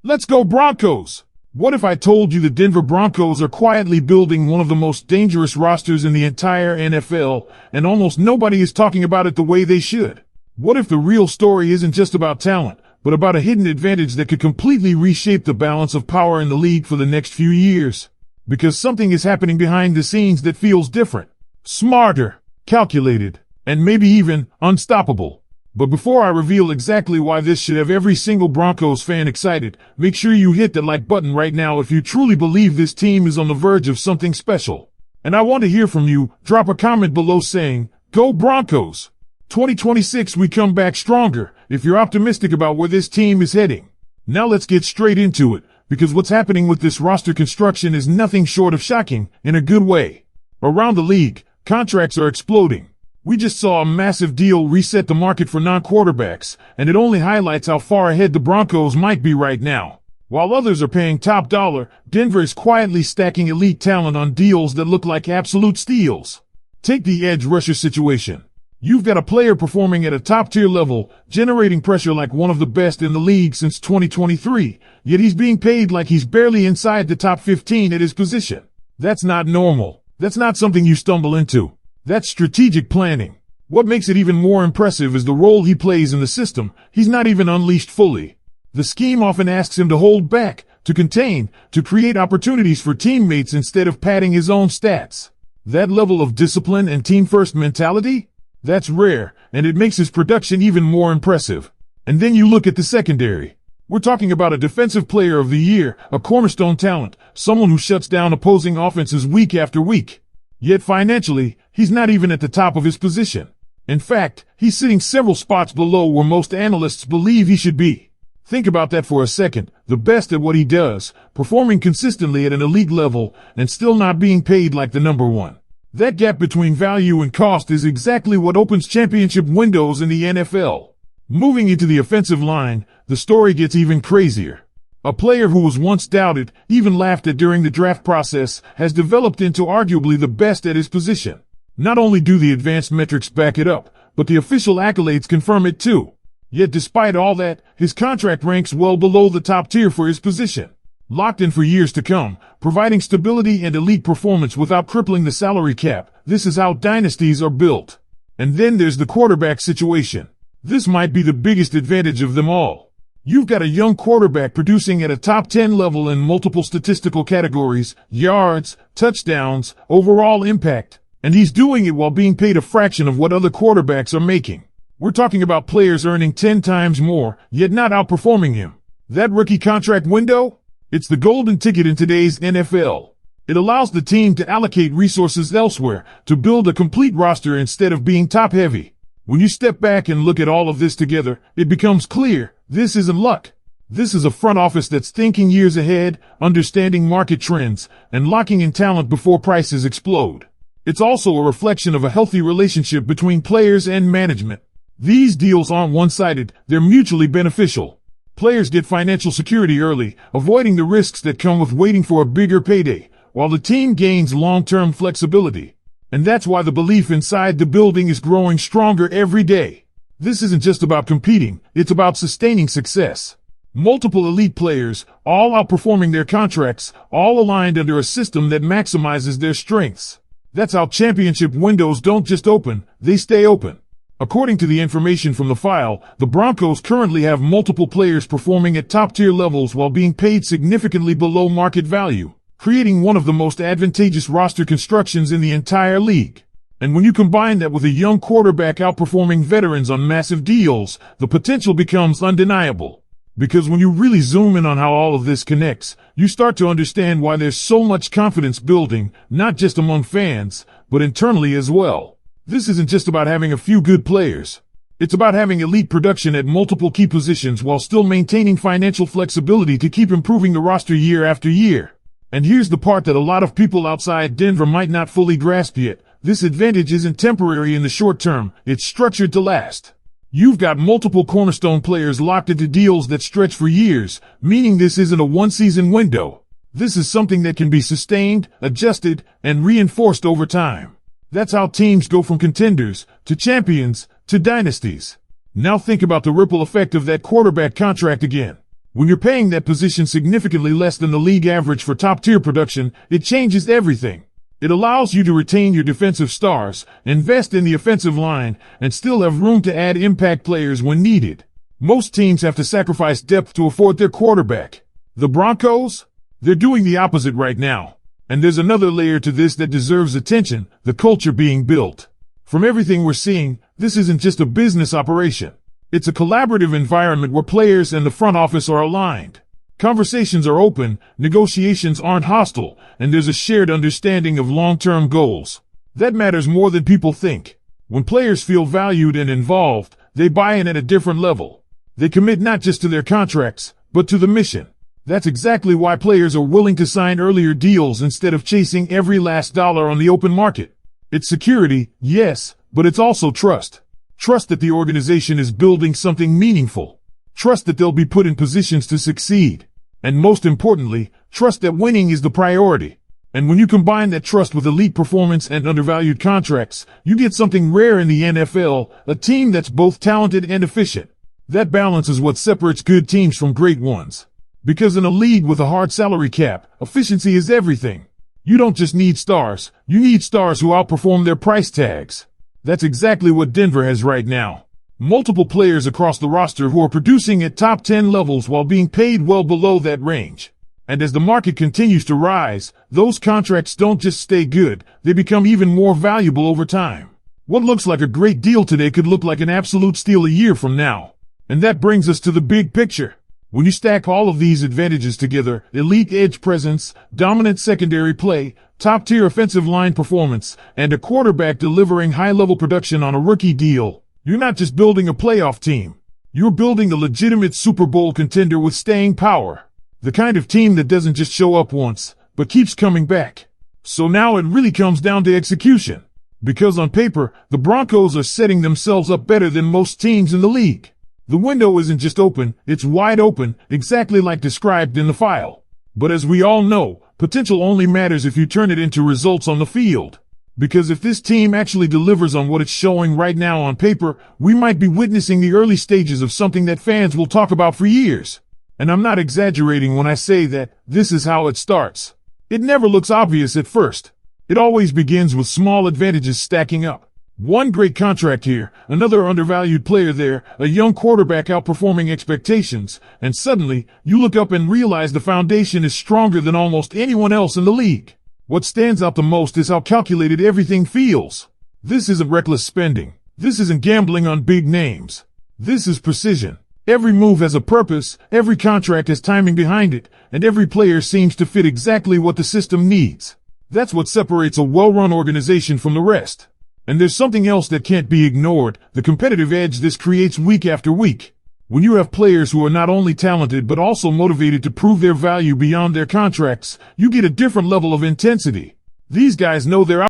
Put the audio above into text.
Let's go Broncos! What if I told you the Denver Broncos are quietly building one of the most dangerous rosters in the entire NFL, and almost nobody is talking about it the way they should? What if the real story isn't just about talent, but about a hidden advantage that could completely reshape the balance of power in the league for the next few years? Because something is happening behind the scenes that feels different, smarter, calculated, and maybe even unstoppable. But before I reveal exactly why this should have every single Broncos fan excited, make sure you hit the like button right now if you truly believe this team is on the verge of something special. And I want to hear from you. Drop a comment below saying, "Go Broncos! 2026 we come back stronger," if you're optimistic about where this team is heading. Now let's get straight into it, because what's happening with this roster construction is nothing short of shocking, in a good way. Around the league, contracts are exploding. We just saw a massive deal reset the market for non-quarterbacks, and it only highlights how far ahead the Broncos might be right now. While others are paying top dollar, Denver is quietly stacking elite talent on deals that look like absolute steals. Take the edge rusher situation. You've got a player performing at a top-tier level, generating pressure like one of the best in the league since 2023, yet he's being paid like he's barely inside the top 15 at his position. That's not normal. That's not something you stumble into. That's strategic planning. What makes it even more impressive is the role he plays in the system. He's not even unleashed fully. The scheme often asks him to hold back, to contain, to create opportunities for teammates instead of padding his own stats. That level of discipline and team-first mentality? That's rare, and it makes his production even more impressive. And then you look at the secondary. We're talking about a defensive player of the year, a cornerstone talent, someone who shuts down opposing offenses week after week. Yet financially, he's not even at the top of his position. In fact, he's sitting several spots below where most analysts believe he should be. Think about that for a second. The best at what he does, performing consistently at an elite level, and still not being paid like the number one. That gap between value and cost is exactly what opens championship windows in the NFL. Moving into the offensive line, the story gets even crazier. A player who was once doubted, even laughed at during the draft process, has developed into arguably the best at his position. Not only do the advanced metrics back it up, but the official accolades confirm it too. Yet despite all that, his contract ranks well below the top tier for his position. Locked in for years to come, providing stability and elite performance without crippling the salary cap. This is how dynasties are built. And then there's the quarterback situation. This might be the biggest advantage of them all. You've got a young quarterback producing at a top 10 level in multiple statistical categories, yards, touchdowns, overall impact, and he's doing it while being paid a fraction of what other quarterbacks are making. We're talking about players earning 10 times more, yet not outperforming him. That rookie contract window? It's the golden ticket in today's NFL. It allows the team to allocate resources elsewhere, to build a complete roster instead of being top-heavy. When you step back and look at all of this together, it becomes clear. This isn't luck. This is a front office that's thinking years ahead, understanding market trends, and locking in talent before prices explode. It's also a reflection of a healthy relationship between players and management. These deals aren't one-sided, they're mutually beneficial. Players get financial security early, avoiding the risks that come with waiting for a bigger payday, while the team gains long-term flexibility. And that's why the belief inside the building is growing stronger every day. This isn't just about competing, it's about sustaining success. Multiple elite players, all outperforming their contracts, all aligned under a system that maximizes their strengths. That's how championship windows don't just open, they stay open. According to the information from the file, the Broncos currently have multiple players performing at top-tier levels while being paid significantly below market value, creating one of the most advantageous roster constructions in the entire league. And when you combine that with a young quarterback outperforming veterans on massive deals, the potential becomes undeniable. Because when you really zoom in on how all of this connects, you start to understand why there's so much confidence building, not just among fans, but internally as well. This isn't just about having a few good players. It's about having elite production at multiple key positions while still maintaining financial flexibility to keep improving the roster year after year. And here's the part that a lot of people outside Denver might not fully grasp yet. This advantage isn't temporary in the short term, it's structured to last. You've got multiple cornerstone players locked into deals that stretch for years, meaning this isn't a one-season window. This is something that can be sustained, adjusted, and reinforced over time. That's how teams go from contenders, to champions, to dynasties. Now think about the ripple effect of that quarterback contract again. When you're paying that position significantly less than the league average for top-tier production, it changes everything. It allows you to retain your defensive stars, invest in the offensive line, and still have room to add impact players when needed. Most teams have to sacrifice depth to afford their quarterback. The Broncos? They're doing the opposite right now. And there's another layer to this that deserves attention, the culture being built. From everything we're seeing, this isn't just a business operation. It's a collaborative environment where players and the front office are aligned. Conversations are open, negotiations aren't hostile, and there's a shared understanding of long-term goals. That matters more than people think. When players feel valued and involved, they buy in at a different level. They commit not just to their contracts, but to the mission. That's exactly why players are willing to sign earlier deals instead of chasing every last dollar on the open market. It's security, yes, but it's also trust. Trust that the organization is building something meaningful. Trust that they'll be put in positions to succeed. And most importantly, trust that winning is the priority. And when you combine that trust with elite performance and undervalued contracts, you get something rare in the NFL, a team that's both talented and efficient. That balance is what separates good teams from great ones. Because in a league with a hard salary cap, efficiency is everything. You don't just need stars, you need stars who outperform their price tags. That's exactly what Denver has right now. Multiple players across the roster who are producing at top 10 levels while being paid well below that range. And as the market continues to rise, those contracts don't just stay good, they become even more valuable over time. What looks like a great deal today could look like an absolute steal a year from now. And that brings us to the big picture. When you stack all of these advantages together, elite edge presence, dominant secondary play, top-tier offensive line performance, and a quarterback delivering high-level production on a rookie deal, you're not just building a playoff team. You're building a legitimate Super Bowl contender with staying power. The kind of team that doesn't just show up once, but keeps coming back. So now it really comes down to execution. Because on paper, the Broncos are setting themselves up better than most teams in the league. The window isn't just open, it's wide open, exactly like described in the file. But as we all know, potential only matters if you turn it into results on the field. Because if this team actually delivers on what it's showing right now on paper, we might be witnessing the early stages of something that fans will talk about for years. And I'm not exaggerating when I say that this is how it starts. It never looks obvious at first. It always begins with small advantages stacking up. One great contract here, another undervalued player there, a young quarterback outperforming expectations, and suddenly, you look up and realize the foundation is stronger than almost anyone else in the league. What stands out the most is how calculated everything feels. This isn't reckless spending. This isn't gambling on big names. This is precision. Every move has a purpose, every contract has timing behind it, and every player seems to fit exactly what the system needs. That's what separates a well-run organization from the rest. And there's something else that can't be ignored, the competitive edge this creates week after week. When you have players who are not only talented but also motivated to prove their value beyond their contracts, you get a different level of intensity. These guys know they're